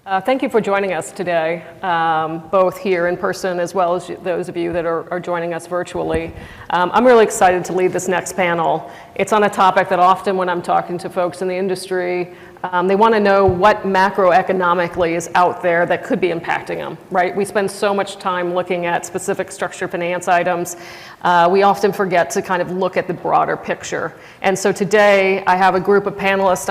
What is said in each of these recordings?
Thank you for joining us today, both here in person as well as those of you that are joining us virtually. I'm really excited to lead this next panel. It's on a topic that often when I'm talking to folks in the industry, they want to know what macroeconomically is out there that could be impacting them, right? We spend so much time looking at specific structured finance items. We often forget to kind of look at the broader picture. And so today I have a group of panelists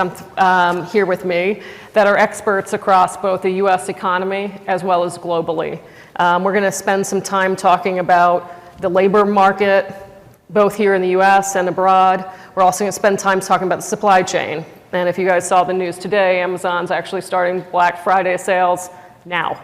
here with me that are experts across both the US economy as well as globally. We're going to spend some time talking about the labor market, both here in the US and abroad. We're also going to spend time talking about the supply chain. And if you guys saw the news today, Amazon's actually starting Black Friday sales now.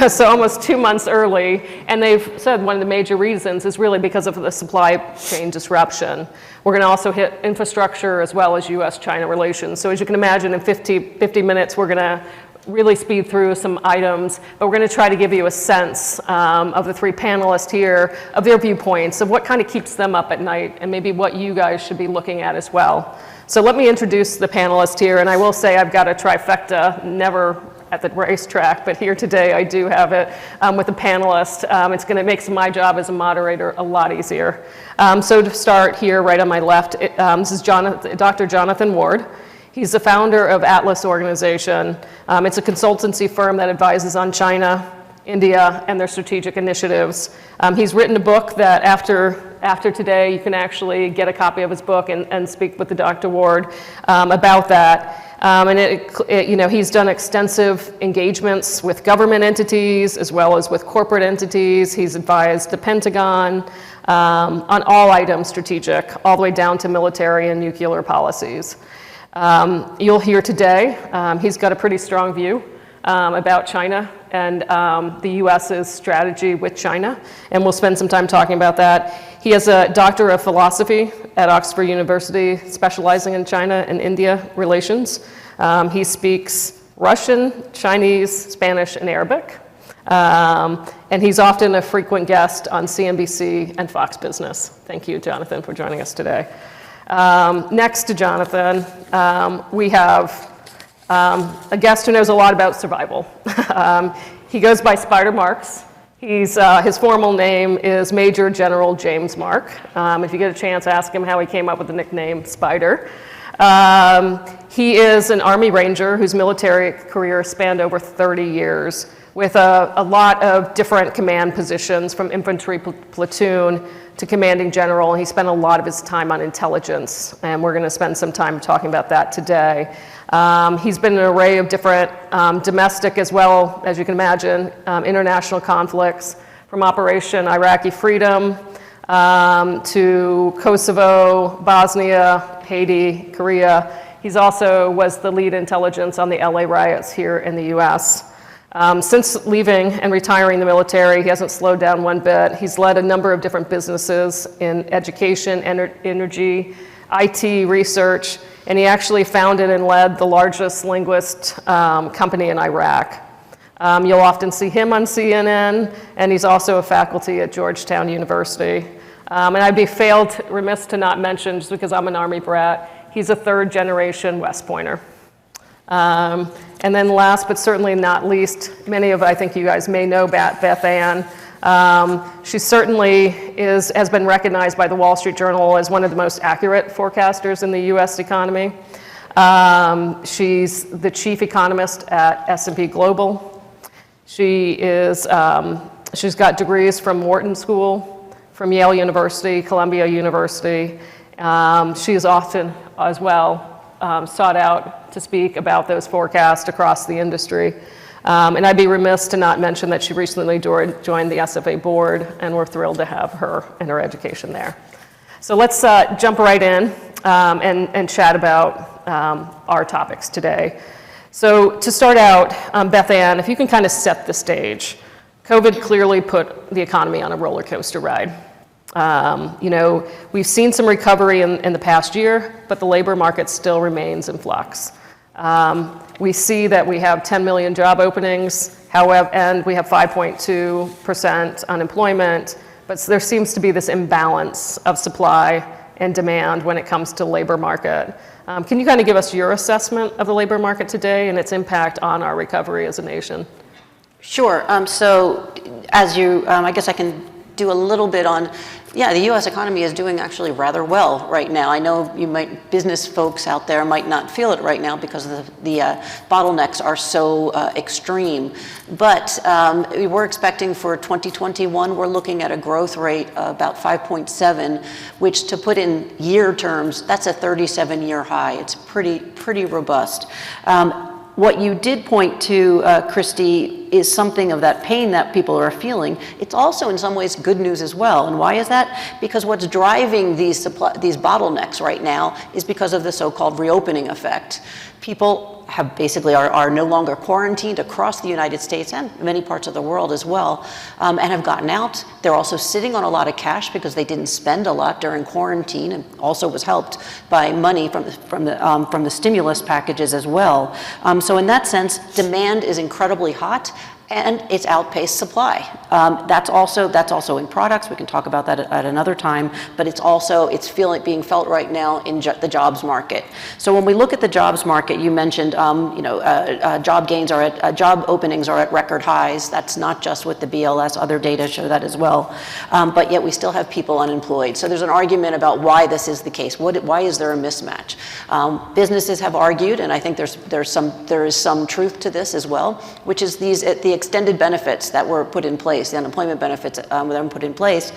So almost 2 months early. And they've said one of the major reasons is really because of the supply chain disruption. We're going to also hit infrastructure as well as US-China relations. So as you can imagine, in 50 minutes, we're going to really speed through some items, but we're going to try to give you a sense of the three panelists here, of their viewpoints, of what kind of keeps them up at night, and maybe what you guys should be looking at as well. So let me introduce the panelists here, and I will say I've got a trifecta, never at the racetrack, but here today I do have it with the panelists. It's going to make my job as a moderator a lot easier. So to start here, right on my left, this is Dr. Jonathan Ward. He's the founder of Atlas Organization. It's a consultancy firm that advises on China, India, and their strategic initiatives. He's written a book that after today, you can actually get a copy of his book and speak with the Dr. Ward about that. He's done extensive engagements with government entities as well as with corporate entities. He's advised the Pentagon on all items strategic, all the way down to military and nuclear policies. You'll hear today, he's got a pretty strong view about China and the US's strategy with China, and we'll spend some time talking about that. He has a Doctor of Philosophy at Oxford University, specializing in China and India relations. He speaks Russian, Chinese, Spanish, and Arabic. And he's often a frequent guest on CNBC and Fox Business. Thank you, Jonathan, for joining us today. Next to Jonathan, we have a guest who knows a lot about survival. He goes by Spider Marks. His formal name is Major General James Mark. If you get a chance, ask him how he came up with the nickname Spider. He is an Army Ranger whose military career spanned over 30 years with a lot of different command positions, from infantry platoon to commanding general. He spent a lot of his time on intelligence, and we're going to spend some time talking about that today. He's been in an array of different domestic as well, as you can imagine, international conflicts, from Operation Iraqi Freedom to Kosovo, Bosnia, Haiti, Korea. He's also was the lead intelligence on the LA riots here in the US. Since leaving and retiring the military, he hasn't slowed down one bit. He's led a number of different businesses in education, energy, IT, research, and he actually founded and led the largest linguist company in Iraq. You'll often see him on CNN, and he's also a faculty at Georgetown University. And I'd be remiss to not mention, just because I'm an Army brat, he's a third-generation West Pointer. And then last, but certainly not least, I think you guys may know Beth Ann. She certainly has been recognized by the Wall Street Journal as one of the most accurate forecasters in the US economy. She's the chief economist at S&P Global. She's got degrees from Wharton School, from Yale University, Columbia University. She is often as well sought out to speak about those forecasts across the industry. And I'd be remiss to not mention that she recently joined the SFA board, and we're thrilled to have her and her education there. So let's jump right in and chat about our topics today. So to start out, Beth Ann, if you can kind of set the stage. COVID clearly put the economy on a roller coaster ride. We've seen some recovery in the past year, but the labor market still remains in flux. We see that we have 10 million job openings, however, and we have 5.2% unemployment, but there seems to be this imbalance of supply and demand when it comes to labor market. Can you kind of give us your assessment of the labor market today and its impact on our recovery as a nation? Sure. So as you, I guess I can do a little bit on, the U.S. economy is doing actually rather well right now. I know business folks out there might not feel it right now because the bottlenecks are so extreme. But we're expecting for 2021, we're looking at a growth rate of about 5.7, which to put in year terms, that's a 37-year high. It's pretty robust. What you did point to, Christy, is something of that pain that people are feeling. It's also in some ways good news as well. And why is that? Because what's driving these bottlenecks right now is because of the so-called reopening effect. People have basically are no longer quarantined across the United States and many parts of the world as well, and have gotten out. They're also sitting on a lot of cash because they didn't spend a lot during quarantine, and also was helped by money from the stimulus packages as well. So in that sense, demand is incredibly hot, and it's outpaced supply. That's also in products. We can talk about that at another time, but it's being felt right now in the jobs market. So when we look at the jobs market, you mentioned, job openings are at record highs. That's not just with the BLS, other data show that as well. But yet we still have people unemployed. So there's an argument about why this is the case. Why is there a mismatch? Businesses have argued, and I think there is some truth to this as well, which is the extended benefits that were put in place, the unemployment benefits that were put in place,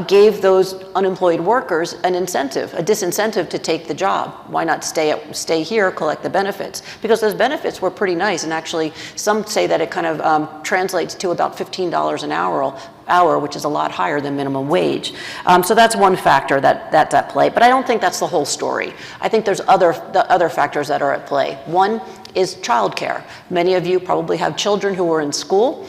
gave those unemployed workers a disincentive to take the job. Why not stay here, collect the benefits? Because those benefits were pretty nice, and actually some say that it kind of translates to about $15 an hour, which is a lot higher than minimum wage. So that's one factor that's at play, but I don't think that's the whole story. I think there's other factors that are at play. One is childcare. Many of you probably have children who were in school.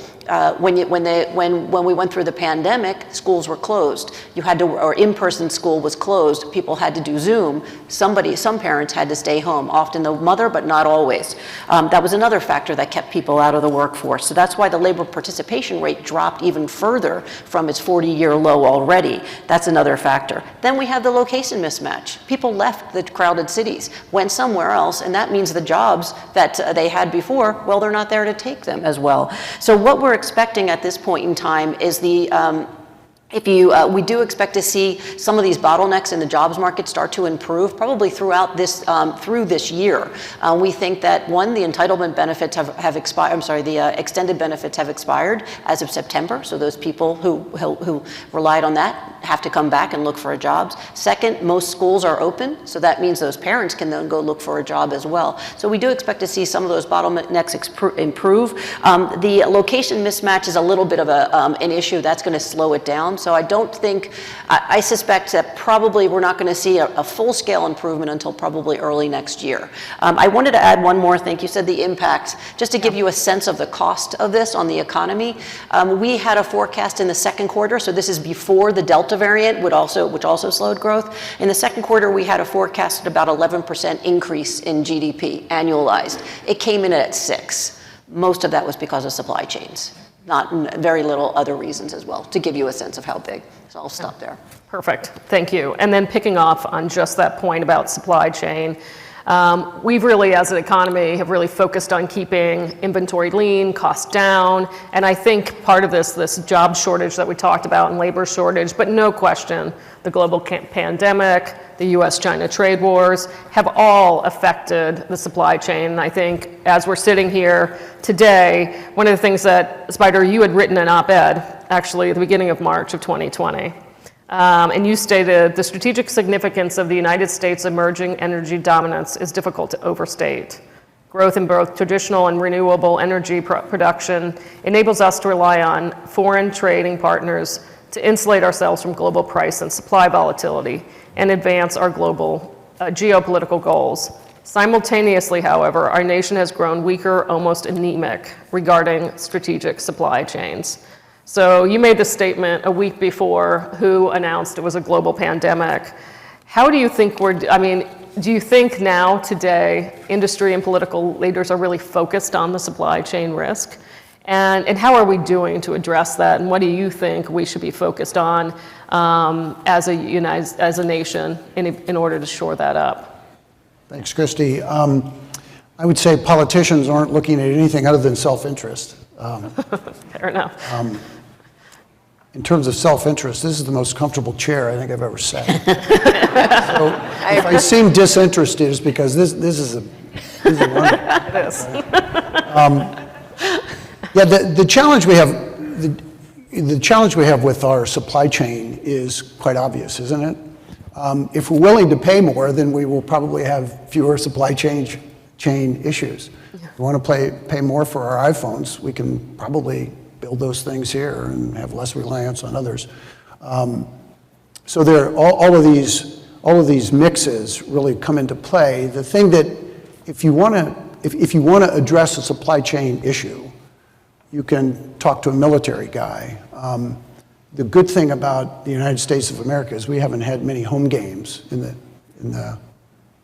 When we went through the pandemic, schools were closed. Or in-person school was closed. People had to do Zoom. Some parents had to stay home, often the mother, but not always. That was another factor that kept people out of the workforce. So that's why the labor participation rate dropped even further from its 40-year low already. That's another factor. Then we have the location mismatch. People left the crowded cities, went somewhere else, and that means the jobs that they had before, well, they're not there to take them as well. So what we're expecting at this point in time is we do expect to see some of these bottlenecks in the jobs market start to improve, probably throughout through this year. We think that the entitlement benefits have expired. The extended benefits have expired as of September. So those people who relied on that have to come back and look for jobs. Second, most schools are open, so that means those parents can then go look for a job as well. So we do expect to see some of those bottlenecks improve. The location mismatch is a little bit of an issue that's going to slow it down. So I suspect that probably we're not going to see a full-scale improvement until probably early next year. I wanted to add one more thing. You said the impact, just to give you a sense of the cost of this on the economy. We had a forecast in the second quarter, so this is before the Delta variant, which also slowed growth. In the second quarter, we had a forecast at about 11% increase in GDP, annualized. It came in at 6%. Most of that was because of supply chains. Not very little other reasons as well, to give you a sense of how big. So I'll stop there. Perfect, thank you. And then picking off on just that point about supply chain, we've really, as an economy, have really focused on keeping inventory lean, costs down, and I think part of this job shortage that we talked about and labor shortage, but no question, the global pandemic, the US-China trade wars have all affected the supply chain. And I think as we're sitting here today, one of the things that, Spider, you had written an op-ed, actually at the beginning of March of 2020. And you stated, the strategic significance of the United States' emerging energy dominance is difficult to overstate. Growth in both traditional and renewable energy production enables us to rely on foreign trading partners to insulate ourselves from global price and supply volatility and advance our global geopolitical goals. Simultaneously, however, our nation has grown weaker, almost anemic, regarding strategic supply chains. So you made this statement a week before WHO announced it was a global pandemic. How do you think do you think now, today, industry and political leaders are really focused on the supply chain risk? And how are we doing to address that? And what do you think we should be focused on as a nation in order to shore that up? Thanks, Christy. I would say politicians aren't looking at anything other than self-interest. Fair enough. In terms of self-interest, this is the most comfortable chair I think I've ever sat in. So if I seem disinterested, it's because this is wonderful. It is. Yeah, the challenge we have, the challenge we have with our supply chain is quite obvious, isn't it? If we're willing to pay more, then we will probably have fewer supply chain issues. If we want to pay more for our iPhones, we can probably build those things here and have less reliance on others. So there, all of these mixes really come into play. The thing that, if you want to address a supply chain issue, you can talk to a military guy. The good thing about the United States of America is we haven't had many home games in the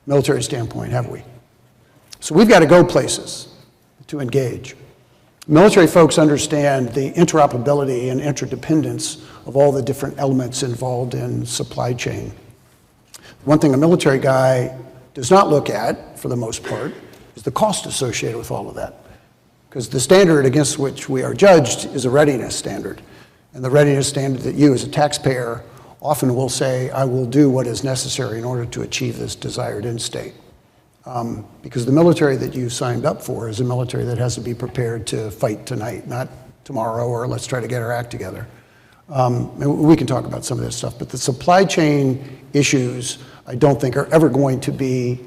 military standpoint, have we? So we've got to go places to engage. Military folks understand the interoperability and interdependence of all the different elements involved in supply chain. One thing a military guy does not look at, for the most part, is the cost associated with all of that. Because the standard against which we are judged is a readiness standard. And the readiness standard that you as a taxpayer often will say, I will do what is necessary in order to achieve this desired end state. Because the military that you signed up for is a military that has to be prepared to fight tonight, not tomorrow, or let's try to get our act together. And we can talk about some of this stuff, but the supply chain issues, I don't think are ever going to be,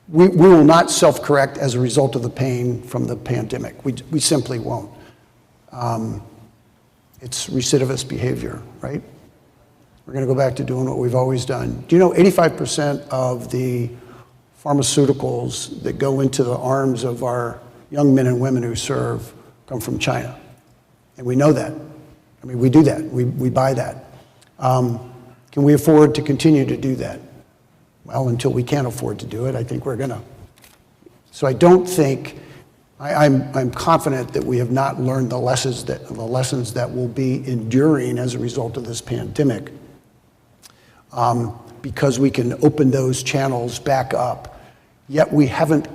we will not self-correct as a result of the pain from the pandemic. We simply won't. It's recidivist behavior, right? We're going to go back to doing what we've always done. Do you know 85% of the pharmaceuticals that go into the arms of our young men and women who serve come from China? And we know that. I mean, we do that. We buy that. Can we afford to continue to do that? Well, until we can't afford to do it, I think we're going to. So I don't think, I'm confident that we have not learned the lessons that will be enduring as a result of this pandemic, because we can open those channels back up, yet we haven't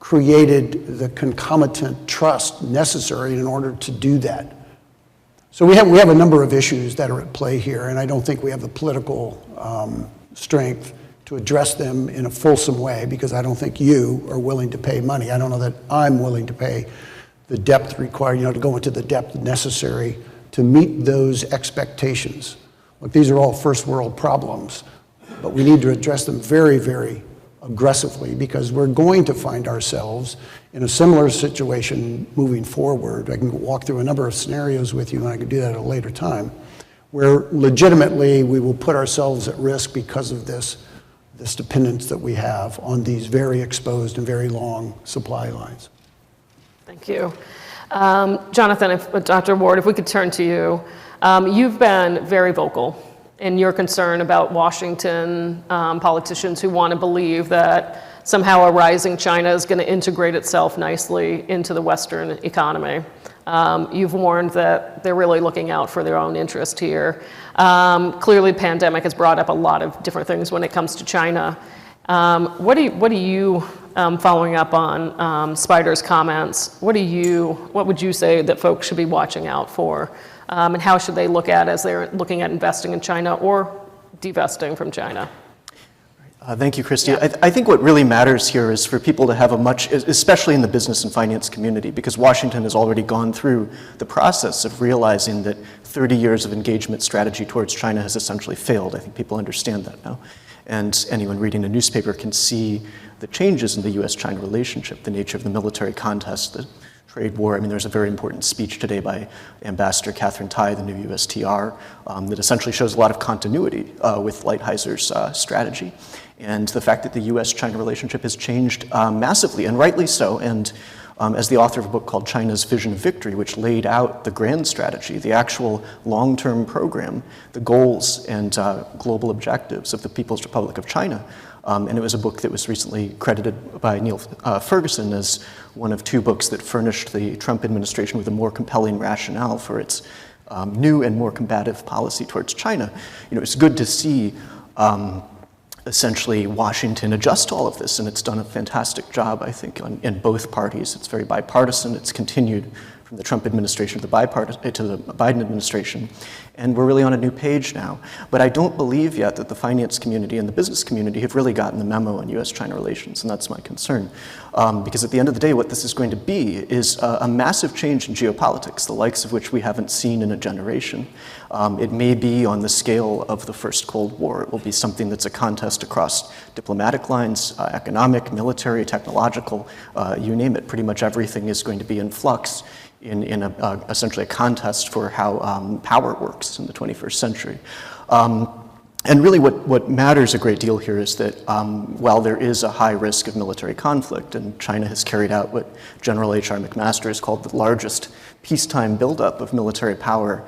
created the concomitant trust necessary in order to do that. So we have a number of issues that are at play here, and I don't think we have the political strength to address them in a fulsome way, because I don't think you are willing to pay money. I don't know that I'm willing to pay the depth required, to go into the depth necessary to meet those expectations. Look, these are all first world problems, but we need to address them very, very aggressively, because we're going to find ourselves in a similar situation moving forward. I can walk through a number of scenarios with you, and I can do that at a later time, where legitimately we will put ourselves at risk because of this dependence that we have on these very exposed and very long supply lines. Thank you. Jonathan, Dr. Ward, if we could turn to you. You've been very vocal in your concern about Washington politicians who want to believe that somehow a rising China is going to integrate itself nicely into the Western economy. You've warned that they're really looking out for their own interest here. Clearly, the pandemic has brought up a lot of different things when it comes to China. What do you following up on Spider's comments, what would you say that folks should be watching out for? And how should they look at as they're looking at investing in China or divesting from China? Thank you, Christy. Yeah. I think what really matters here is for people to have especially in the business and finance community, because Washington has already gone through the process of realizing that 30 years of engagement strategy towards China has essentially failed. I think people understand that now. And anyone reading a newspaper can see the changes in the US-China relationship, the nature of the military contest, the trade war. I mean, there's a very important speech today by Ambassador Catherine Tai, the new USTR, that essentially shows a lot of continuity with Lighthizer*'s strategy. And the fact that the US-China relationship has changed massively, and rightly so. And as the author of a book called China's Vision of Victory, which laid out the grand strategy, the actual long-term program, the goals and global objectives of the People's Republic of China, And it was a book that was recently credited by Neil Ferguson as one of 2 books that furnished the Trump administration with a more compelling rationale for its new and more combative policy towards China. It's good to see essentially Washington adjust to all of this, and it's done a fantastic job, I think, in both parties. It's very bipartisan. It's continued from the Trump administration to the Biden administration, and we're really on a new page now. But I don't believe yet that the finance community and the business community have really gotten the memo on U.S.-China relations, and that's my concern. Because at the end of the day, what this is going to be is a massive change in geopolitics, the likes of which we haven't seen in a generation. It may be on the scale of the first Cold War. It will be something that's a contest across diplomatic lines, economic, military, technological, you name it. Pretty much everything is going to be in flux in essentially a contest for how power works in the 21st century. And really what matters a great deal here is that while there is a high risk of military conflict, and China has carried out what General H.R. McMaster has called the largest peacetime buildup of military power,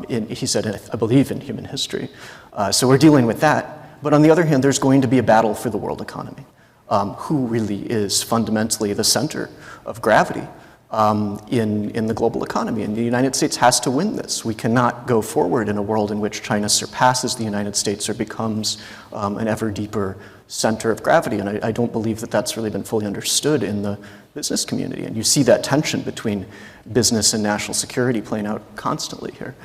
he said, I believe, in human history. So we're dealing with that. But on the other hand, there's going to be a battle for the world economy. Who really is fundamentally the center of gravity in the global economy? And the United States has to win this. We cannot go forward in a world in which China surpasses the United States or becomes an ever deeper center of gravity. And I don't believe that that's really been fully understood in the business community. And you see that tension between business and national security playing out constantly here.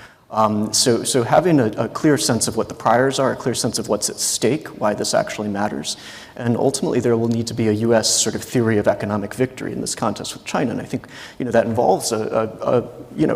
So having a clear sense of what the priors are, a clear sense of what's at stake, why this actually matters, and ultimately there will need to be a U.S. sort of theory of economic victory in this contest with China. And I think that involves a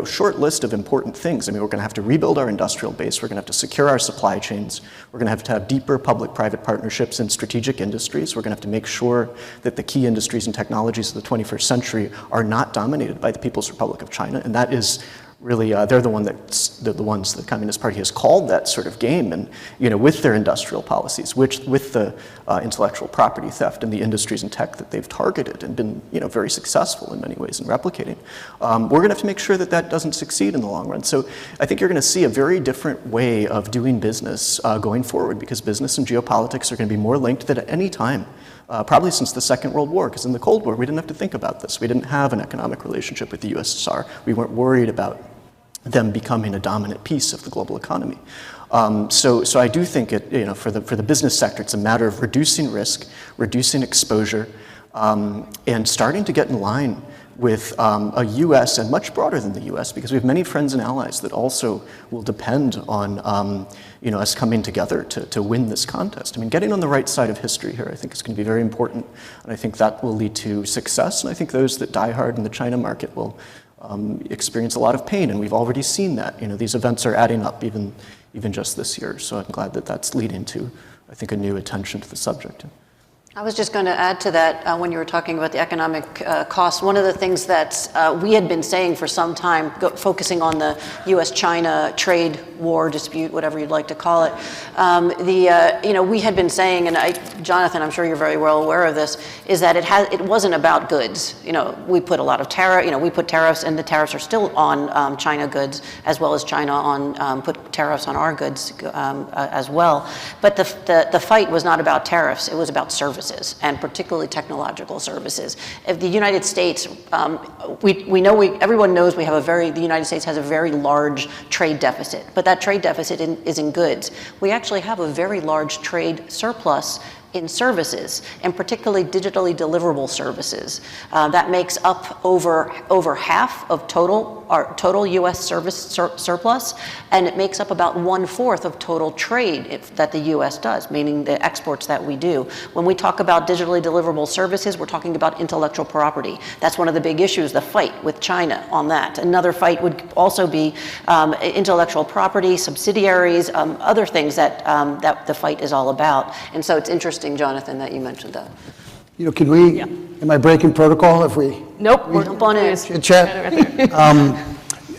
short list of important things. I mean, we're going to have to rebuild our industrial base. We're going to have to secure our supply chains. We're going to have deeper public-private partnerships in strategic industries. We're going to have to make sure that the key industries and technologies of the 21st century are not dominated by the People's Republic of China, and that is really, they're the ones the Communist Party has called that sort of game, and with their industrial policies, with the intellectual property theft and the industries and tech that they've targeted and been very successful in many ways in replicating. We're going to have to make sure that that doesn't succeed in the long run. So I think you're going to see a very different way of doing business going forward, because business and geopolitics are going to be more linked than at any time. Probably since the Second World War, because in the Cold War, we didn't have to think about this. We didn't have an economic relationship with the USSR. We weren't worried about them becoming a dominant piece of the global economy. So I do think for the business sector, it's a matter of reducing risk, reducing exposure, and starting to get in line with a U.S. and much broader than the U.S., because we have many friends and allies that also will depend on us coming together to win this contest. I mean, getting on the right side of history here, I think, is going to be very important, and I think that will lead to success. And I think those that die hard in the China market will experience a lot of pain, and we've already seen that. These events are adding up, even just this year. So I'm glad that that's leading to, I think, a new attention to the subject. I was just going to add to that when you were talking about the economic costs. One of the things that we had been saying for some time, focusing on the U.S.-China trade war dispute, whatever you'd like to call it, we had been saying, and Jonathan, I'm sure you're very well aware of this, is that it wasn't about goods. We put a lot of we put tariffs, and the tariffs are still on China goods, as well as China put tariffs on our goods as well. But the fight was not about tariffs; it was about services, and particularly technological services. If the United States, everyone knows the United States has a very large trade deficit, but that trade deficit is in goods. We actually have a very large trade surplus in services, and particularly digitally deliverable services. That makes up over half of our total U.S. service surplus, and it makes up about 1/4 of total trade that the U.S. does, meaning the exports that we do. When we talk about digitally deliverable services, we're talking about intellectual property. That's one of the big issues, the fight with China on that. Another fight would also be intellectual property, subsidiaries, other things that the fight is all about. And so it's interesting, Jonathan, that you mentioned that. Can we, am I breaking protocol if we? Nope. Jump on in. Chat.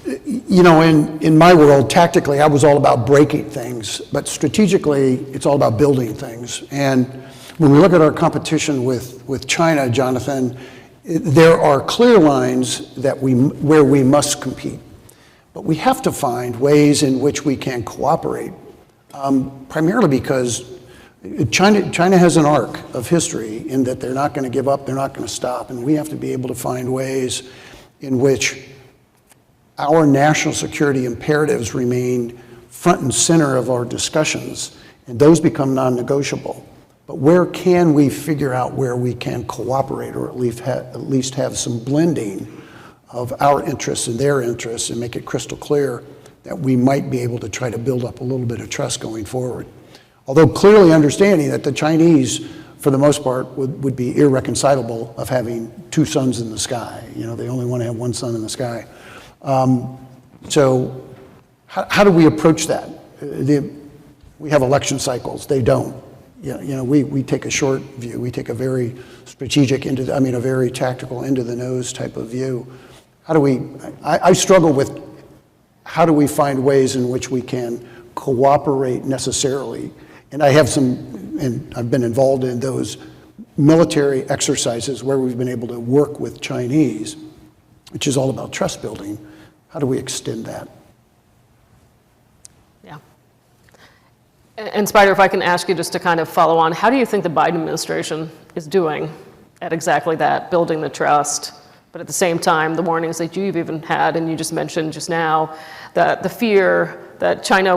In my world, tactically, I was all about breaking things, but strategically, it's all about building things. And when we look at our competition with China, Jonathan, there are clear lines where we must compete. But we have to find ways in which we can cooperate, primarily because China has an arc of history in that they're not going to give up, they're not going to stop, and we have to be able to find ways in which our national security imperatives remain front and center of our discussions, and those become non-negotiable. But where can we figure out where we can cooperate, or at least have some blending of our interests and their interests, and make it crystal clear that we might be able to try to build up a little bit of trust going forward. Although clearly understanding that the Chinese, for the most part, would be irreconcilable of having two suns in the sky. You know, they only want to have one sun in the sky. So how do we approach that? We have election cycles. They don't. You know, we take a short view. We take a very strategic a very tactical, into the nose type of view. How do we? I struggle with how do we find ways in which we can cooperate necessarily. And I've been involved in those military exercises where we've been able to work with Chinese, which is all about trust building. How do we extend that? Yeah. And Spider, if I can ask you just to kind of follow on, how do you think the Biden administration is doing at exactly that, building the trust, but at the same time, the warnings that you've even had, and you just mentioned just now, that the fear that China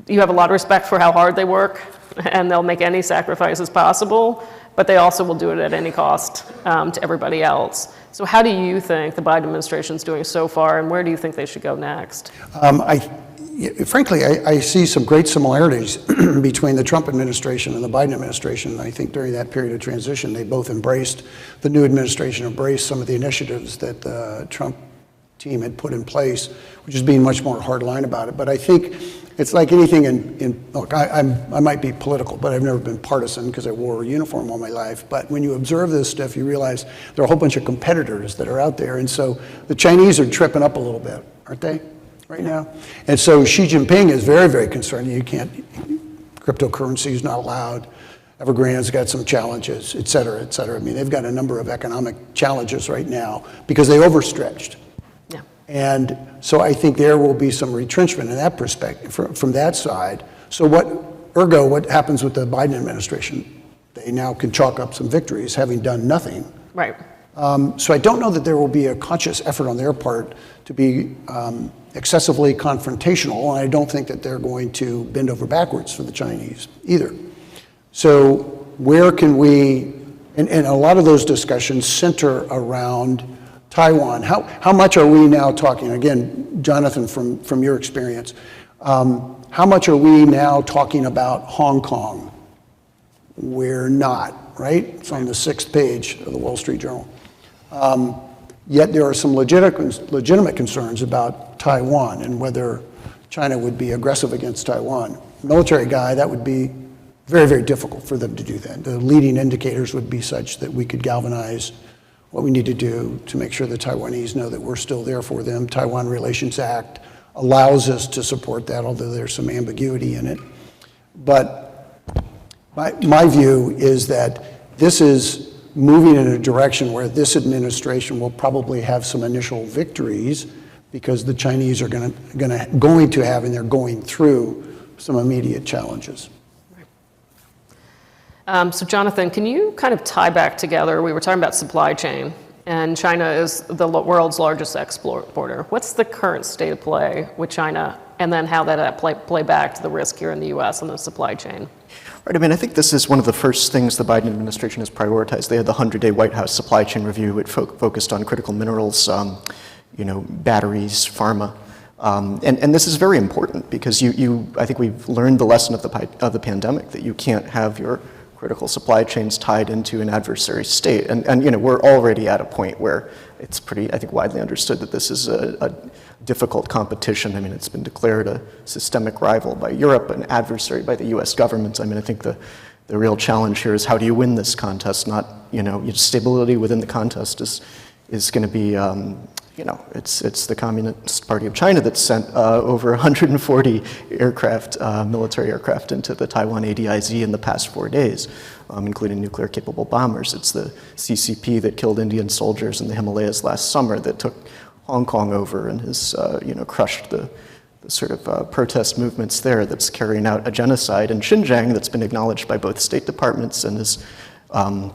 you have a lot of respect for how hard they work, and they'll make any sacrifices possible, but they also will do it at any cost to everybody else. So how do you think the Biden administration is doing so far, and where do you think they should go next? Frankly, I see some great similarities between the Trump administration and the Biden administration. I think during that period of transition, they both the new administration embraced some of the initiatives that the Trump team had put in place, which is being much more hardline about it. But I think it's like anything look, I might be political, but I've never been partisan because I wore a uniform all my life. But when you observe this stuff, you realize there are a whole bunch of competitors that are out there. And so the Chinese are tripping up a little bit, aren't they, right now? And so Xi Jinping is very, very concerned. Cryptocurrency is not allowed. Evergrande's got some challenges, et cetera, et cetera. I mean, they've got a number of economic challenges right now because they overstretched. And so I think there will be some retrenchment in that perspective from that side. So what happens with the Biden administration? They now can chalk up some victories, having done nothing. Right. So I don't know that there will be a conscious effort on their part to be excessively confrontational, and I don't think that they're going to bend over backwards for the Chinese either. So where can we, and a lot of those discussions center around Taiwan. How much are we now talking, again, Jonathan, from your experience, how much are we now talking about Hong Kong? We're not, right? It's on the 6th page of the Wall Street Journal. Yet there are some legitimate concerns about Taiwan and whether China would be aggressive against Taiwan. Military guy, that would be very, very difficult for them to do that. The leading indicators would be such that we could galvanize what we need to do to make sure the Taiwanese know that we're still there for them. Taiwan Relations Act allows us to support that, although there's some ambiguity in it. But my view is that this is moving in a direction where this administration will probably have some initial victories because the Chinese are going to have, and they're going through some immediate challenges. So Jonathan, can you kind of tie back together, we were talking about supply chain, and China is the world's largest exporter. What's the current state of play with China, and then how that play back to the risk here in the US on the supply chain? Right, I mean, I think this is one of the first things the Biden administration has prioritized. They had the 100-day White House supply chain review. It focused on critical minerals, batteries, pharma. And this is very important because I think we've learned the lesson of the pandemic, that you can't have your critical supply chains tied into an adversary state. And we're already at a point where it's pretty, I think, widely understood that this is a difficult competition. I mean, it's been declared a systemic rival by Europe, an adversary by the US government. I mean, I think the real challenge here is how do you win this contest? Not, stability within the contest is going to be, it's the Communist Party of China that sent over 140 military aircraft into the Taiwan ADIZ in the past 4 days, including nuclear-capable bombers. It's the CCP that killed Indian soldiers in the Himalayas last summer that took Hong Kong over and has, crushed the sort of protest movements there that's carrying out a genocide in Xinjiang that's been acknowledged by both State Departments and is, and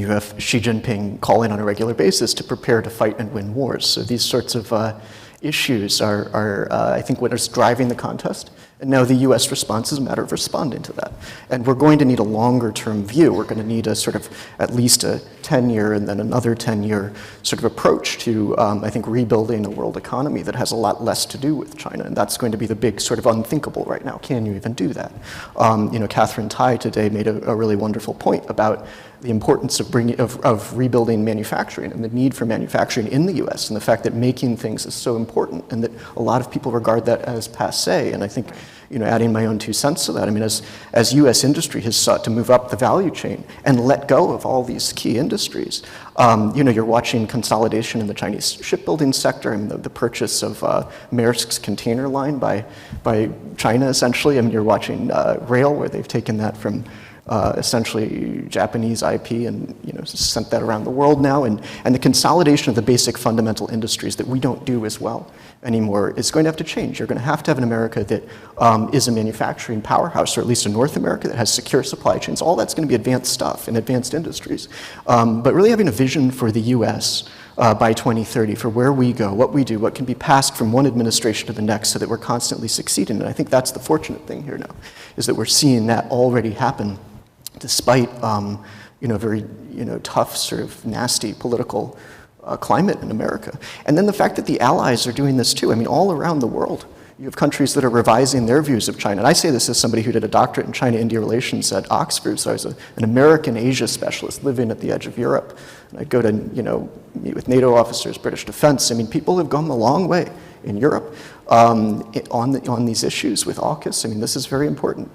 you have Xi Jinping calling on a regular basis to prepare to fight and win wars. So these sorts of issues are I think, what is driving the contest. And now the US response is a matter of responding to that. And we're going to need a longer term view. We're going to need a sort of at least a 10-year and then another 10-year sort of approach to, I think, rebuilding a world economy that has a lot less to do with China. And that's going to be the big sort of unthinkable right now. Can you even do that? Catherine Tai today made a really wonderful point about the importance of rebuilding manufacturing and the need for manufacturing in the US and the fact that making things is so important and that a lot of people regard that as passé. And I think, adding my own 2 cents to that, I mean, as US industry has sought to move up the value chain and let go of all these key industries, you're watching consolidation in the Chinese shipbuilding sector. I mean, the purchase of Maersk's container line by China, essentially. I mean, you're watching rail, where they've taken that from essentially Japanese IP and sent that around the world now, and the consolidation of the basic fundamental industries that we don't do as well anymore is going to have to change. You're going to have an America that is a manufacturing powerhouse, or at least a North America that has secure supply chains. All that's going to be advanced stuff and advanced industries, but really having a vision for the U.S. By 2030 for where we go, what we do, what can be passed from one administration to the next, so that we're constantly succeeding. And I think that's the fortunate thing here now, is that we're seeing that already happen, despite very tough, sort of nasty political climate in America. And then the fact that the allies are doing this too. I mean, all around the world, you have countries that are revising their views of China. And I say this as somebody who did a doctorate in China-India relations at Oxford. So I was an American Asia specialist living at the edge of Europe. And I'd go to, meet with NATO officers, British defense. I mean, people have gone a long way in Europe on these issues with AUKUS. I mean, this is very important.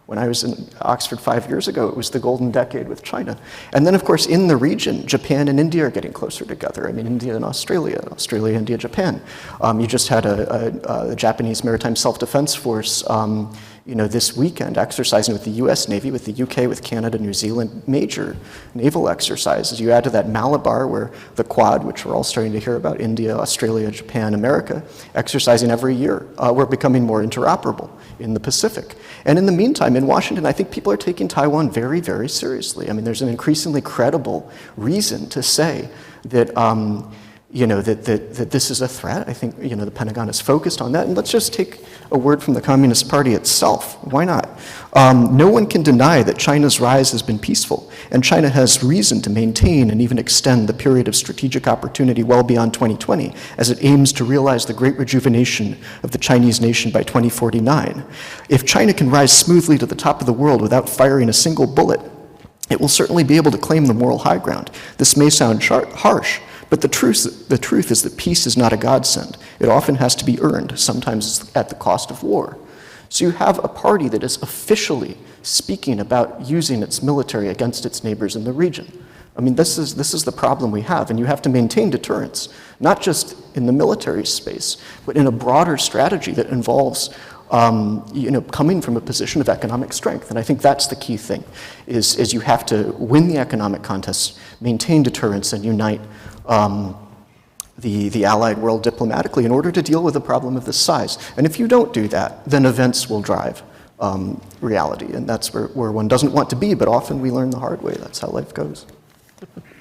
When I was in Oxford 5 years ago, it was the golden decade with China. And then, of course, in the region, Japan and India are getting closer together. I mean, India and Australia, India, Japan. You just had a Japanese Maritime Self-Defense Force, this weekend exercising with the US Navy, with the UK, with Canada, New Zealand, major naval exercises. You add to that Malabar, where the Quad, which we're all starting to hear about, India, Australia, Japan, America, exercising every year. We're becoming more interoperable in the Pacific. And in the meantime, in Washington, I think people are taking Taiwan very, very seriously. I mean, there's an increasingly credible reason to say that, that this is a threat. I think, the Pentagon is focused on that. And let's just take a word from the Communist Party itself. Why not? No one can deny that China's rise has been peaceful, and China has reason to maintain and even extend the period of strategic opportunity well beyond 2020, as it aims to realize the great rejuvenation of the Chinese nation by 2049. If China can rise smoothly to the top of the world without firing a single bullet, it will certainly be able to claim the moral high ground. This may sound harsh, but the truth is that peace is not a godsend. It often has to be earned, sometimes at the cost of war. So you have a party that is officially speaking about using its military against its neighbors in the region. I mean, this is the problem we have, and you have to maintain deterrence, not just in the military space, but in a broader strategy that involves coming from a position of economic strength. And I think that's the key thing, is you have to win the economic contest, maintain deterrence, and unite the allied world diplomatically in order to deal with a problem of this size. And if you don't do that, then events will drive reality. And that's where one doesn't want to be, but often we learn the hard way. That's how life goes.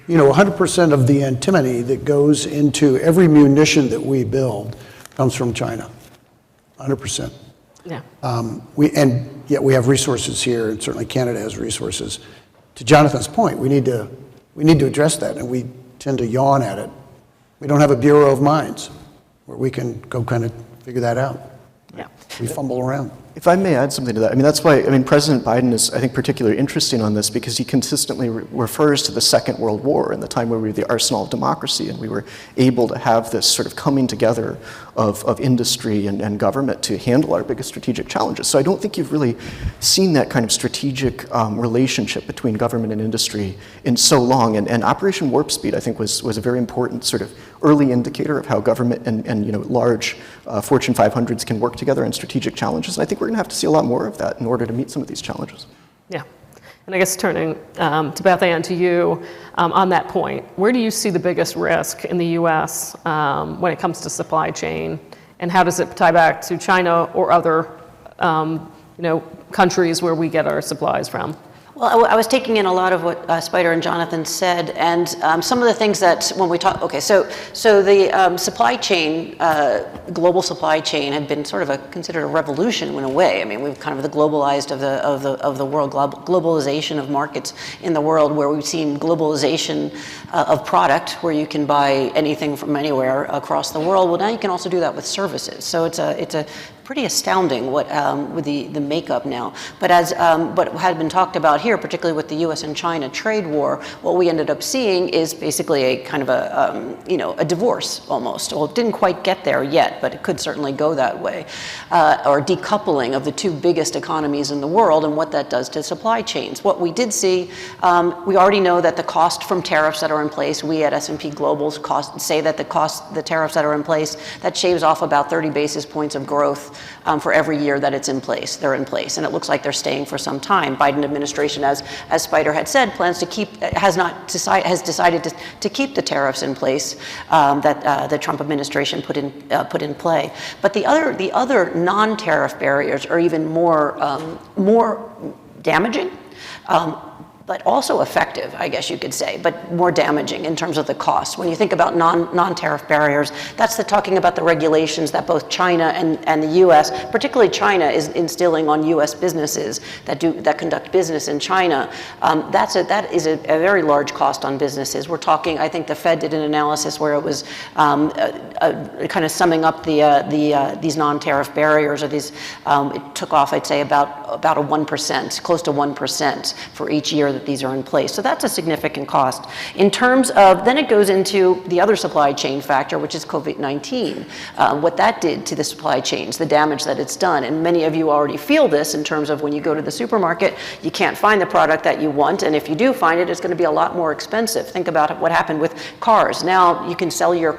100% of the antimony that goes into every munition that we build comes from China. 100%. Yeah. And yet we have resources here, and certainly Canada has resources. To Jonathan's point, we need to address that, and we tend to yawn at it. We don't have a Bureau of Mines where we can go kind of figure that out. Yeah. We fumble around. If I may add something to that, I mean, that's why, President Biden is, I think, particularly interesting on this, because he consistently refers to the Second World War and the time where we were the arsenal of democracy, and we were able to have this sort of coming together of industry and government to handle our biggest strategic challenges. So I don't think you've really seen that kind of strategic relationship between government and industry in so long. And Operation Warp Speed, I think, was a very important sort of early indicator of how government and large Fortune 500s can work together on strategic challenges. And I think we're going to have to see a lot more of that in order to meet some of these challenges. Yeah. And I guess turning to Beth Ann, to you, on that point, where do you see the biggest risk in the U.S. When it comes to supply chain And how does it tie back to China or other countries where we get our supplies from? Well, I was taking in a lot of what Spider and Jonathan said, and some of the things that when we talk. Okay, so the supply chain, global supply chain, had been sort of considered a revolution in a way. I mean, we've kind of the globalized of the world, globalization of markets in the world, where we've seen globalization of product, where you can buy anything from anywhere across the world. Well, now you can also do that with services. So it's a pretty astounding what with the makeup now. But as what had been talked about here, particularly with the U.S. and China trade war, what we ended up seeing is basically a kind of a divorce almost. Well, it didn't quite get there yet, but it could certainly go that way, or decoupling of the two biggest economies in the world and what that does to supply chains. What we did see, we already know that the cost from tariffs that are in place, we at S&P Global say that the tariffs that are in place, that shaves off about 30 basis points of growth for every year that it's in place. They're in place, and it looks like they're staying for some time. Biden administration, as Spider had said, plans to keep, has decided to keep the tariffs in place that the Trump administration put in play. But the other non-tariff barriers are even more damaging. But also effective, I guess you could say, but more damaging in terms of the cost. When you think about non-tariff barriers, that's talking about the regulations that both China and the U.S., particularly China, is instilling on U.S. businesses that conduct business in China. That is a very large cost on businesses. We're talking, I think the Fed did an analysis where it was kind of summing up these non-tariff barriers, or these, it took off, I'd say, about a 1%, close to 1% for each year that these are in place. So that's a significant cost. In terms of, then it goes into the other supply chain factor, which is COVID-19, what that did to the supply chains, the damage that it's done. And many of you already feel this in terms of when you go to the supermarket, you can't find the product that you want, and if you do find it, it's going to be a lot more expensive. Think about what happened with cars. Now you can sell your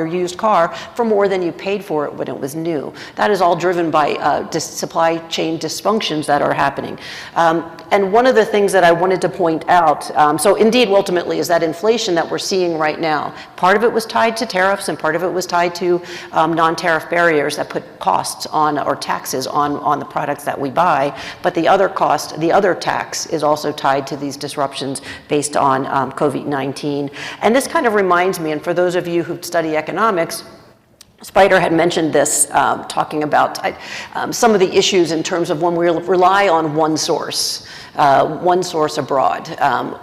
used car, for more than you paid for it when it was new. That is all driven by supply chain dysfunctions that are happening. And one of the things that I wanted to point out, so indeed, ultimately, is that inflation that we're seeing right now. Part of it was tied to tariffs, and part of it was tied to non-tariff barriers that put costs on, or taxes on the products that we buy. But the other cost, the other tax, is also tied to these disruptions based on COVID-19. And this kind of reminds me, and for those of you who study economics, Spider had mentioned this, talking about some of the issues in terms of when we rely on one source abroad,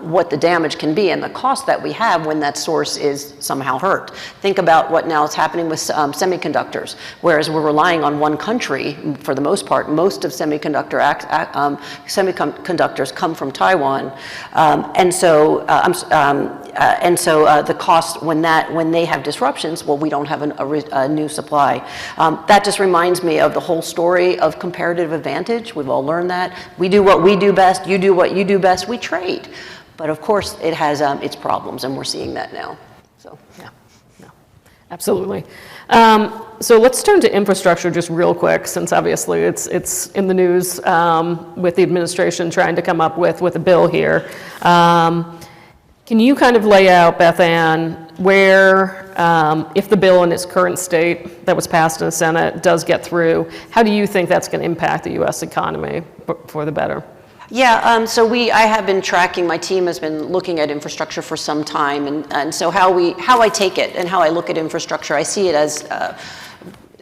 what the damage can be and the cost that we have when that source is somehow hurt. Think about what now is happening with semiconductors, whereas we're relying on one country for the most part. Most of semiconductors come from Taiwan, and so the cost when they have disruptions, well, we don't have a new supply. That just reminds me of the whole story of comparative advantage. We've all learned that. We do what we do best. You do what you do best. We trade, but of course it has its problems, and we're seeing that now. So yeah, absolutely. So let's turn to infrastructure just real quick, since obviously it's in the news with the administration trying to come up with a bill here. Can you kind of lay out, Beth Ann, where, if the bill in its current state that was passed in the Senate does get through, how do you think that's going to impact the U.S. economy for the better? Yeah, so I have been tracking, my team has been looking at infrastructure for some time, and so how I take it and how I look at infrastructure, I see it as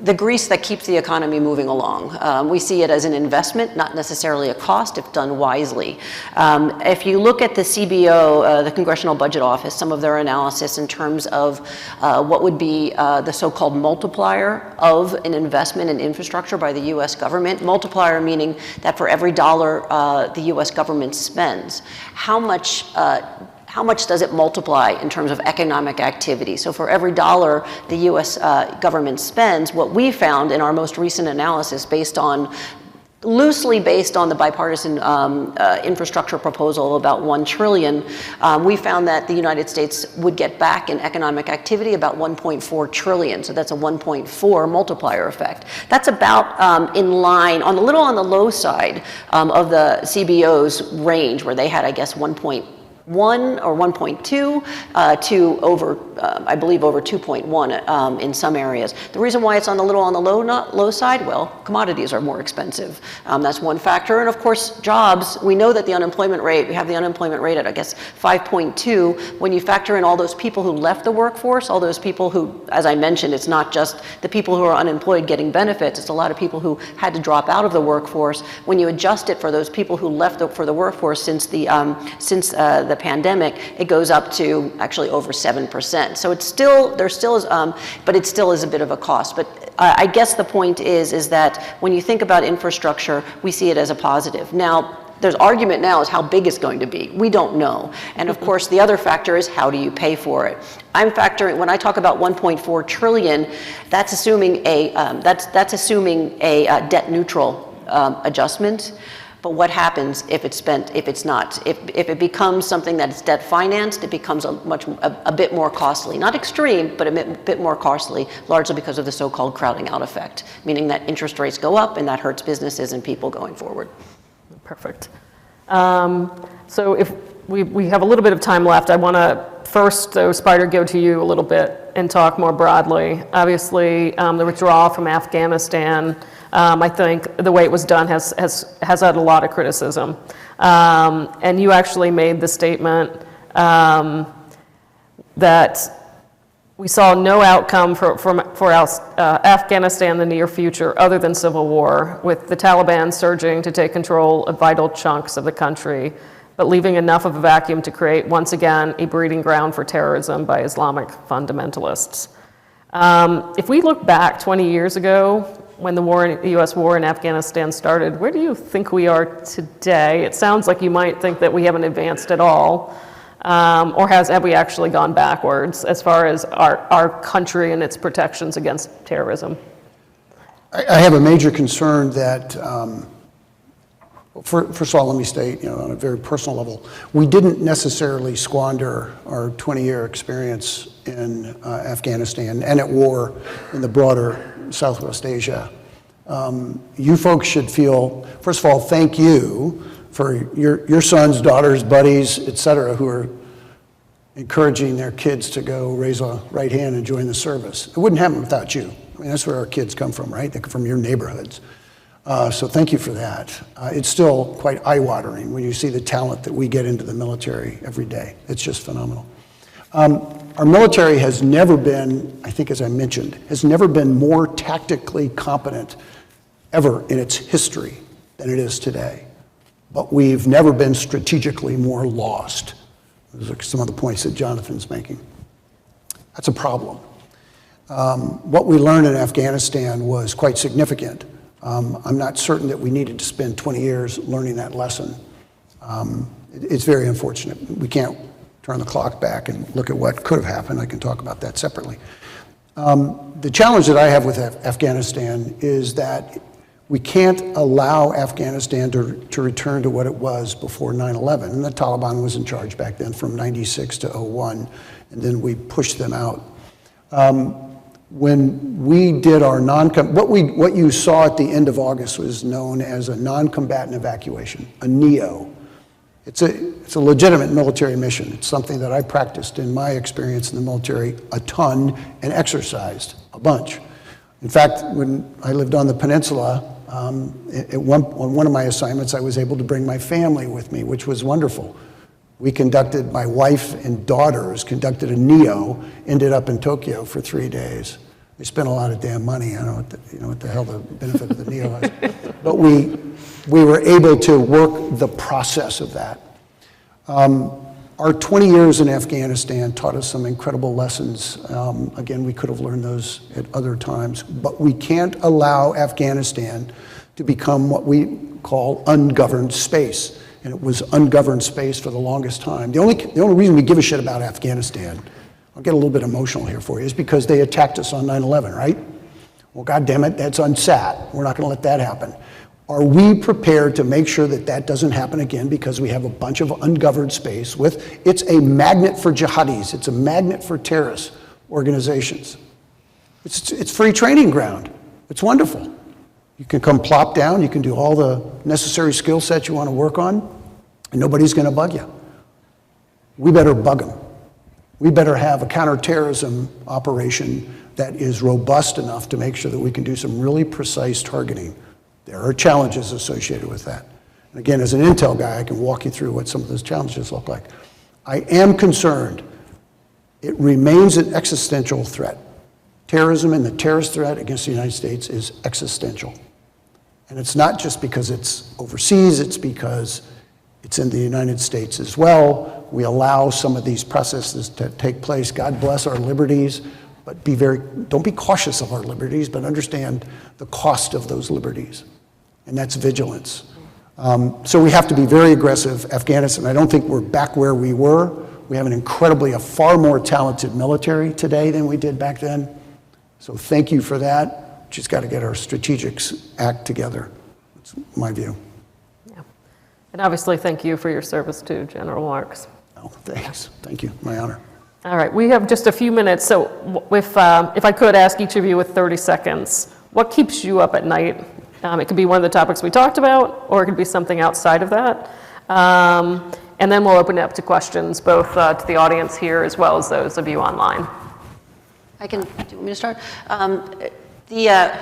the grease that keeps the economy moving along. We see it as an investment, not necessarily a cost, if done wisely. If you look at the CBO, the Congressional Budget Office, some of their analysis in terms of what would be the so-called multiplier of an investment in infrastructure by the U.S. government, multiplier meaning that for every dollar the U.S. government spends, how much does it multiply in terms of economic activity? So for every dollar the U.S. Government spends, what we found in our most recent analysis loosely based on the bipartisan infrastructure proposal of about $1 trillion, we found that the United States would get back in economic activity about $1.4 trillion. So that's a 1.4 multiplier effect. That's about in line, a little on the low side of the CBO's range, where they had, I guess, 1 or 1.2 to over, I believe, over 2.1 in some areas. The reason why it's on the low side, well, commodities are more expensive. That's one factor. And of course, jobs, we know that the unemployment rate, we have the unemployment rate at, I guess, 5.2. When you factor in all those people who left the workforce, all those people who, as I mentioned, it's not just the people who are unemployed getting benefits, it's a lot of people who had to drop out of the workforce. When you adjust it for those people who left for the workforce since the pandemic, it goes up to actually over 7%. So it's still, there still is, but it still is a bit of a cost. But I guess the point is that when you think about infrastructure, we see it as a positive. Now, there's argument now is how big it's going to be. We don't know. And of course, the other factor is how do you pay for it? I'm factoring, when I talk about 1.4 trillion, that's assuming a, debt neutral adjustment. But what happens if it's spent, if it's not? If it becomes something that is debt financed, it becomes a bit more costly. Not extreme, but a bit more costly, largely because of the so-called crowding out effect, meaning that interest rates go up and that hurts businesses and people going forward. Perfect. So if we have a little bit of time left, I want to first, though, Spider, go to you a little bit and talk more broadly. Obviously, the withdrawal from Afghanistan, I think the way it was done has had a lot of criticism. And you actually made the statement that we saw no outcome for Afghanistan in the near future other than civil war, with the Taliban surging to take control of vital chunks of the country, but leaving enough of a vacuum to create, once again, a breeding ground for terrorism by Islamic fundamentalists. If we look back 20 years ago, when the U.S. war in Afghanistan started, where do you think we are today? It sounds like you might think that we haven't advanced at all, or have we actually gone backwards as far as our country and its protections against terrorism? I have a major concern that, first of all, let me state, on a very personal level, we didn't necessarily squander our 20-year experience in Afghanistan and at war in the broader Southwest Asia. You folks should feel, first of all, thank you for your sons, daughters, buddies, et cetera, who are encouraging their kids to go raise a right hand and join the service. It wouldn't happen without you. I mean, that's where our kids come from, right? They come from your neighborhoods. So thank you for that. It's still quite eye-watering when you see the talent that we get into the military every day. It's just phenomenal. Our military has never been, I think as I mentioned, has never been more tactically competent ever in its history than it is today. But we've never been strategically more lost. Those are some of the points that Jonathan's making. That's a problem. What we learned in Afghanistan was quite significant. I'm not certain that we needed to spend 20 years learning that lesson. It's very unfortunate. We can't turn the clock back and look at what could have happened. I can talk about that separately. The challenge that I have with Afghanistan is that we can't allow Afghanistan to return to what it was before 9/11. And the Taliban was in charge back then from 96 to 01, and then we pushed them out. When we did our what you saw at the end of August was known as a non-combatant evacuation, a NEO. It's a legitimate military mission. It's something that I practiced in my experience in the military a ton and exercised a bunch. In fact, when I lived on the peninsula, on one of my assignments, I was able to bring my family with me, which was wonderful. My wife and daughters conducted a NEO, ended up in Tokyo for 3 days. They spent a lot of damn money. I don't know what the hell the benefit of the NEO is. But we were able to work the process of that. Our 20 years in Afghanistan taught us some incredible lessons. Again, we could have learned those at other times, but we can't allow Afghanistan to become what we call ungoverned space. And it was ungoverned space for the longest time. The only reason we give a shit about Afghanistan, I'll get a little bit emotional here for you, is because they attacked us on 9/11, right? Well, God damn it, that's unsat. We're not going to let that happen. Are we prepared to make sure that that doesn't happen again because we have a bunch of ungoverned space it's a magnet for jihadis, it's a magnet for terrorist organizations. It's free training ground. It's wonderful. You can come plop down, you can do all the necessary skill sets you want to work on, and nobody's going to bug you. we better bug them. We better have a counterterrorism operation that is robust enough to make sure that we can do some really precise targeting. There are challenges associated with that. And again, as an intel guy, I can walk you through what some of those challenges look like. I am concerned. It remains an existential threat. Terrorism and the terrorist threat against the United States is existential. And it's not just because it's overseas, it's because it's in the United States as well. We allow some of these processes to take place. God bless our liberties, but don't be cautious of our liberties, but understand the cost of those liberties. And that's vigilance. So we have to be very aggressive. Afghanistan, I don't think we're back where we were. We have a far more talented military today than we did back then. So thank you for that. Just got to get our strategic act together. That's my view. Yeah. And obviously, thank you for your service to General Marks. Oh, thanks. Thank you. My honor. All right, we have just a few minutes, so if I could ask each of you with 30 seconds, what keeps you up at night? It could be one of the topics we talked about, or it could be something outside of that. And then we'll open it up to questions, both to the audience here as well as those of you online. Do you want me to start? The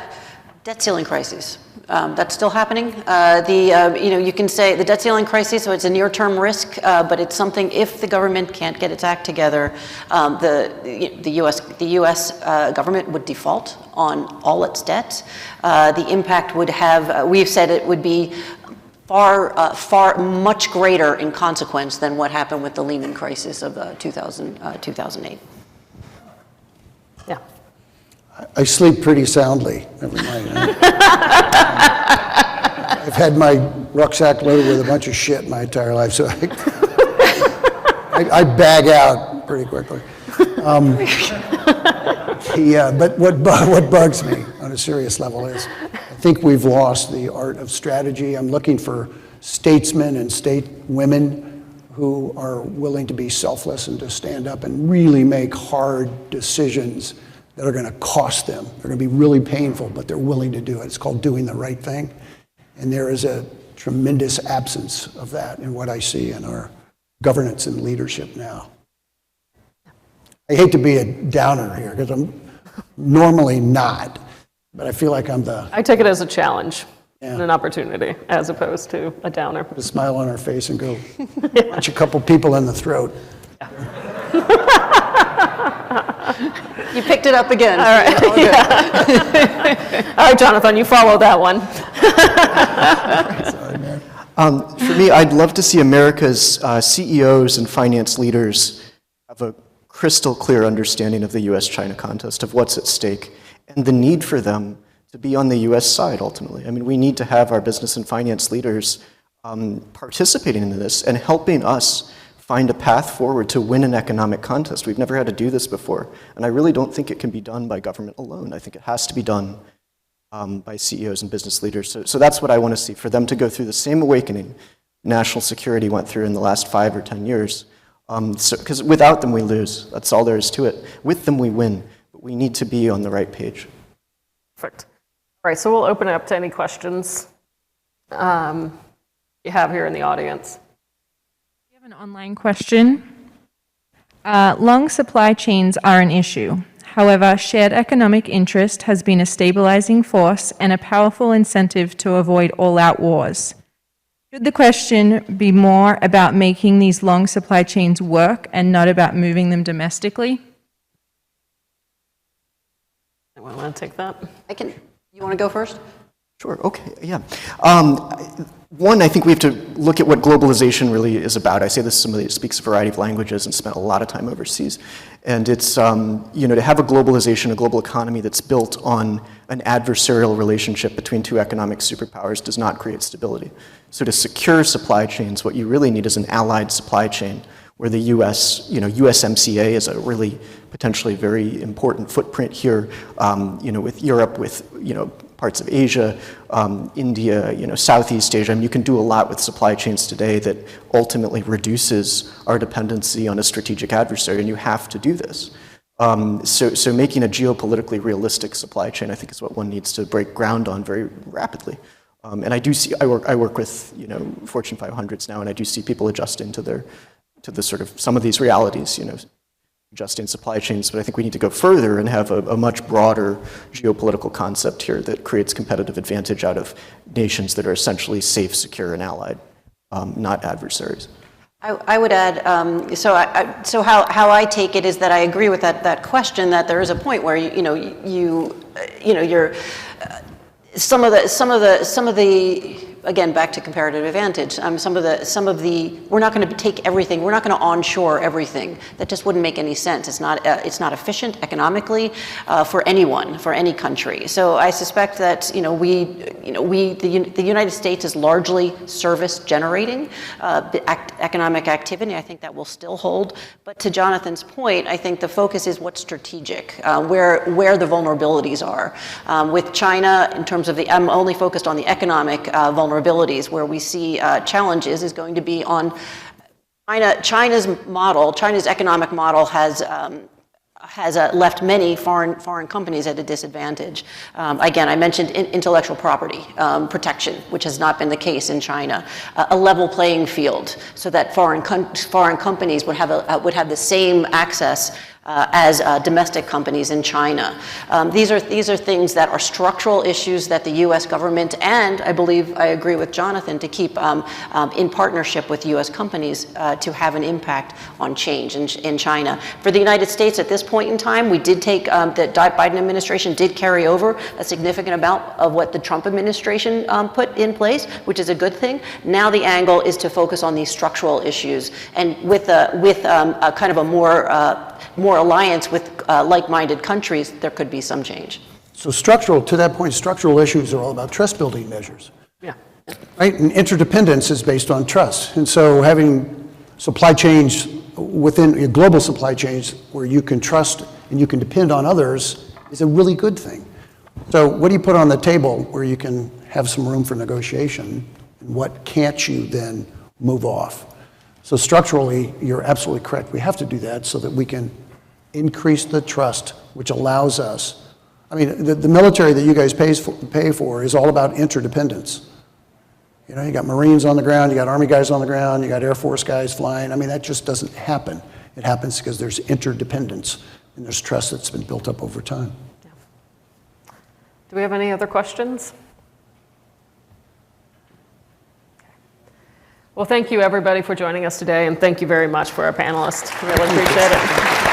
debt ceiling crisis. That's still happening. You can say the debt ceiling crisis, so it's a near-term risk, but it's something if the government can't get its act together, the U.S. Government would default on all its debt. The impact would have, we've said it would be far much greater in consequence than what happened with the Lehman crisis of 2008. Yeah. I sleep pretty soundly every night. I've had my rucksack loaded with a bunch of shit my entire life, so I bag out pretty quickly. But what bugs me on a serious level is I think we've lost the art of strategy. I'm looking for statesmen and state women who are willing to be selfless and to stand up and really make hard decisions that are going to cost them. They're going to be really painful, but they're willing to do it. It's called doing the right thing. And there is a tremendous absence of that in what I see in our governance and leadership now. I hate to be a downer here, because I'm normally not, but I feel like I take it as a challenge Yeah. and an opportunity, as opposed to a downer. put a smile on our face and go punch a couple people in the throat. You picked it up again. All right. All right, Jonathan, you follow that one. Sorry, man. For me, I'd love to see America's CEOs and finance leaders have a crystal clear understanding of the US-China contest, of what's at stake, and the need for them to be on the US side, ultimately. I mean, we need to have our business and finance leaders participating in this and helping us find a path forward to win an economic contest. We've never had to do this before, and I really don't think it can be done by government alone. I think it has to be done by CEOs and business leaders. So that's what I want to see, for them to go through the same awakening national security went through in the last 5 or 10 years. Because without them, we lose. That's all there is to it. With them, we win. But we need to be on the right page. Perfect. All right, so we'll open it up to any questions you have here in the audience. We have an online question. Long supply chains are an issue. However, shared economic interest has been a stabilizing force and a powerful incentive to avoid all-out wars. Should the question be more about making these long supply chains work and not about moving them domestically? Anyone want to take that? You want to go first? Sure, okay, yeah. One, I think we have to look at what globalization really is about. I say this as somebody that speaks a variety of languages and spent a lot of time overseas. And it's, to have a globalization, a global economy that's built on an adversarial relationship between two economic superpowers does not create stability. So to secure supply chains, what you really need is an allied supply chain where the US, USMCA is a really potentially very important footprint here, with Europe, with, parts of Asia, India, Southeast Asia. I mean, you can do a lot with supply chains today that ultimately reduces our dependency on a strategic adversary, and you have to do this. So making a geopolitically realistic supply chain, I think, is what one needs to break ground on very rapidly. And I do see, I work with, Fortune 500s now, and I do see people adjusting to their to the sort of some of these realities, adjusting supply chains, but I think we need to go further and have a much broader geopolitical concept here that creates competitive advantage out of nations that are essentially safe, secure, and allied, not adversaries. I would add, so how I take it is that I agree with that question, that there is a point where you're some of the again, back to comparative advantage, some of the we're not going to take everything, we're not going to onshore everything. That just wouldn't make any sense. It's not efficient economically for anyone, for any country. So I suspect that the United States is largely service generating economic activity. I think that will still hold. But to Jonathan's point, I think the focus is what's strategic, where the vulnerabilities are. With China, in terms of I'm only focused on the economic vulnerabilities. Where we see challenges is going to be on China's model. China's economic model has left many foreign companies at a disadvantage. Again, I mentioned intellectual property protection, which has not been the case in China. A level playing field, so that foreign companies would have the same access as domestic companies in China. These are things that are structural issues that the U.S. government, and I believe I agree with Jonathan, to keep in partnership with U.S. companies to have an impact on change in China. For the United States at this point in time, we did take, the Biden administration did carry over a significant amount of what the Trump administration put in place, which is a good thing. Now the angle is to focus on these structural issues, and with a kind of a more alliance with like-minded countries, there could be some change. So to that point, structural issues are all about trust building measures. Yeah. Right? And interdependence is based on trust. And so having supply chains within global supply chains where you can trust and you can depend on others is a really good thing. So what do you put on the table where you can have some room for negotiation, and what can't you then move off? So structurally, you're absolutely correct. We have to do that so that we can increase the trust, which allows us. I mean, the military that you guys pay for is all about interdependence. You got Marines on the ground, you got Army guys on the ground, you got Air Force guys flying. I mean, that just doesn't happen. It happens because there's interdependence and there's trust that's been built up over time. Yeah. Do we have any other questions? Well, thank you, everybody, for joining us today, and thank you very much for our panelists. Really appreciate it.